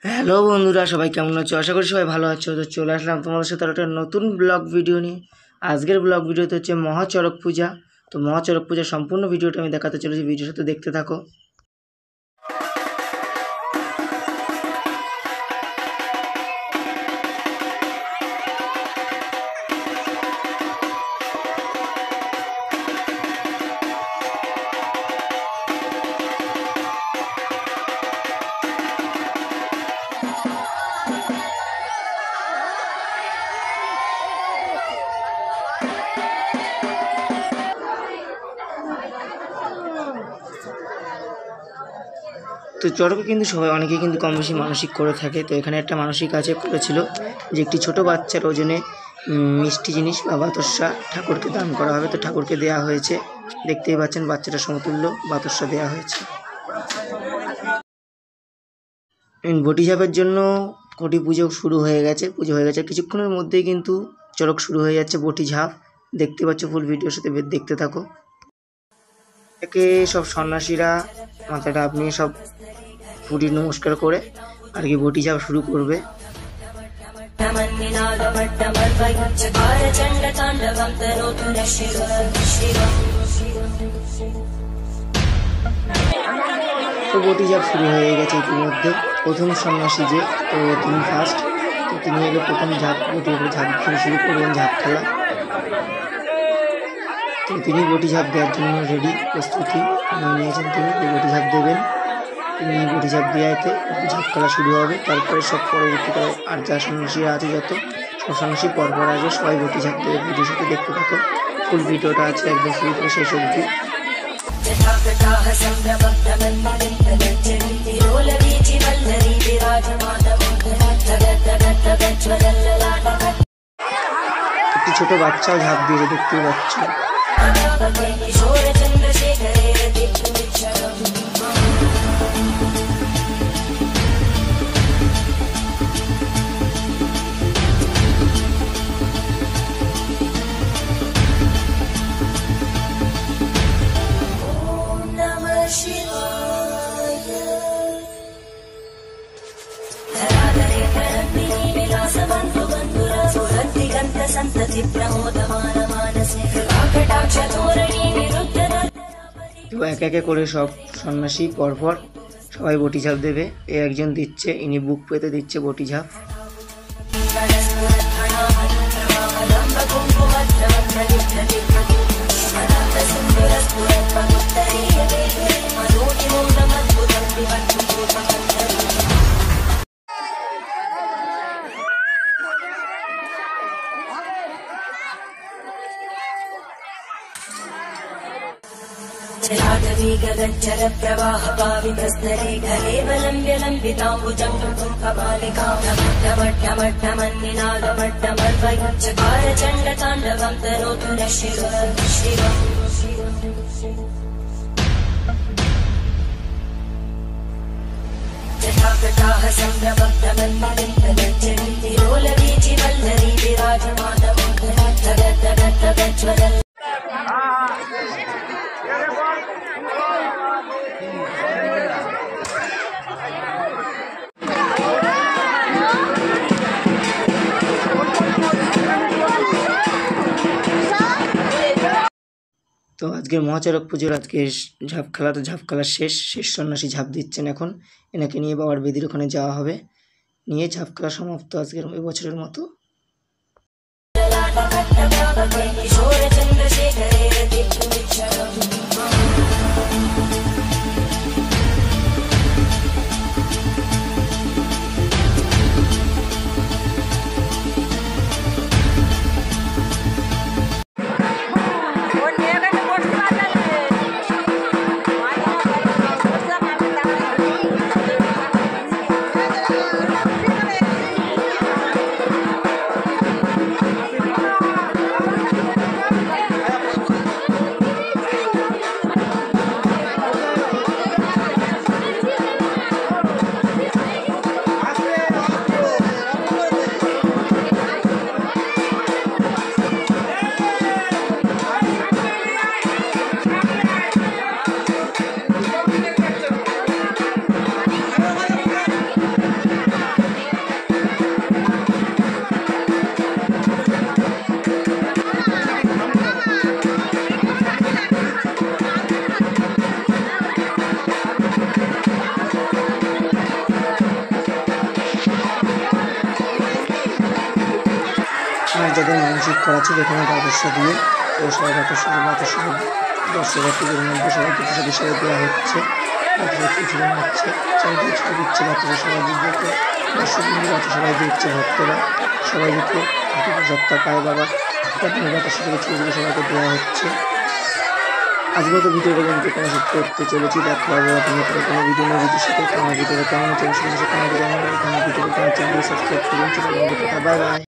Hello বন্ধুরা, সবাই কেমন আছো? আশা করি সবাই ভালো আছো। তো চলে আসলাম তোমাদের সাথে একটা নতুন ব্লগ ভিডিও নিয়ে। আজকের ব্লগ ভিডিওতে হচ্ছে মহাচড়ক পূজা। তো মহাচড়ক পূজার সম্পূর্ণ ভিডিওটা আমি দেখাতে চলেছি, ভিডিওর সাথে দেখতে থাকো। তো চড়কে কিন্তু সবাই অনেকেই কিন্তু কম বেশি মানসিক করে থাকে। তো এখানে একটা মানসিক আছে করেছিল যে একটি ছোট বাচ্চার ওজনে মিষ্টি জিনিস বা বাতাসা ঠাকুরকে দান করা হবে। তো ঠাকুরকে দেওয়া হয়েছে, দেখতেই পাচ্ছেন বাচ্চাটা সমতুল্য বাতাসা দেওয়া হয়েছে। বটিঝাপের জন্য কোটি পুজো শুরু হয়ে গেছে, কিছুক্ষণের মধ্যেই কিন্তু চড়ক শুরু হয়ে যাচ্ছে বটিঝাপ। দেখতে পাচ্ছ, ফুল ভিডিওর সাথে দেখতে থাকো। একে সব সন্ন্যাসীরা মাথাটা আপনি সব ফুটি নমস্কার করে আর কি বটিঝাপ শুরু করবে। তো বটিঝাপ শুরু হয়ে গেছে ইতিমধ্যে। প্রথম সন্ন্যাসী যে, তো তিনি ফার্স্ট, তো তিনি এলে প্রথম ঝাঁপ বটির উপরে ঝাঁপ খেলে শুরু করবেন, ঝাঁপ খেলা। তো তিনি বটিঝাপ দেওয়ার জন্য রেডি, প্রস্তুতি নিয়েছেন। তিনি বটিঝাপ দেবেন, তিনি বটিঝাপ দেওয়াতে ঝাঁপ খেলা শুরু হবে। তারপরে সব পরবর্তীকালে আর যা সন্ন্যাসীরা আছে যত সব সন্ন্যাসী পরপর আসবে, সবাই বটিঝাপ দেবে। ভিডিওর সাথে দেখতে থাকো, ফুল ভিডিওটা আছে একদম শুরু থেকে শেষ অবধি। একটি ছোট বাচ্চাও ঝাঁপ দিয়েছে, দেখতেই পাচ্ছ। তো এক একে করে সব সন্ন্যাসী পরপর সবাই বটিঝাপ দেবে। এ একজন দিচ্ছে, ইনি বুক পেতে দিচ্ছে বটিঝাপ। गगनचर प्रवाह पावितस्तरे गले बलम्ब्यलम्बिताम्बुजं कपालिकामट्टमट्टमट्टमन्निनादमट्टमर्वयुच्चकार चण्डताण्डवं तनोतु नः शिवं शिवम् जटाकटाः सम्भ्रमब्धमन्निलिम्पगज्जरीतिरोलवीचि वल्लरी विराजमानमो धगद्धगद्धगज्ज्वलन्। তো আজকের মহাচড়ক পুজোর আজকে ঝাঁপ খেলা, তো ঝাঁপ খেলা শেষ সন্ন্যাসী ঝাঁপ দিচ্ছেন। এখন এনাকে নিয়ে বাবার বেদির ওখানে যাওয়া হবে, নিয়ে ঝাঁপ খেলা সমাপ্ত আজকের এবছরের মতো। অভিষেক করাচ্ছে যেখানে বাতাসা দিয়ে ও সবাই বাতাসা দর্শনার্থীদের মধ্যে সবাইকে প্রসাদ হিসেবে দেওয়া হচ্ছে। বাতাসা খিচুড়ি মারছে, চারিদিকে ছুটে দিচ্ছে বাতাসা সবাই দিকে, দর্শকবৃন্দ বাতাসা সবাই দেখছে, ভক্তরা সবাই দিকে প্রসাদটা পায় বাবা, তারপরে বাতাসা থেকে ছুটে সবাইকে দেওয়া হচ্ছে। আজকে তো ভিডিওটা কিন্তু কোনো সব করতে চলেছি, দেখা হবে আপনি কোনো ভিডিও ভিডিওর সাথে। আমার ভিডিওটা কেমন হচ্ছে অবশ্যই কমেন্টে জানাবেন। ভিডিওটা চ্যানেল সাবস্ক্রাইব করুন। Bye bye.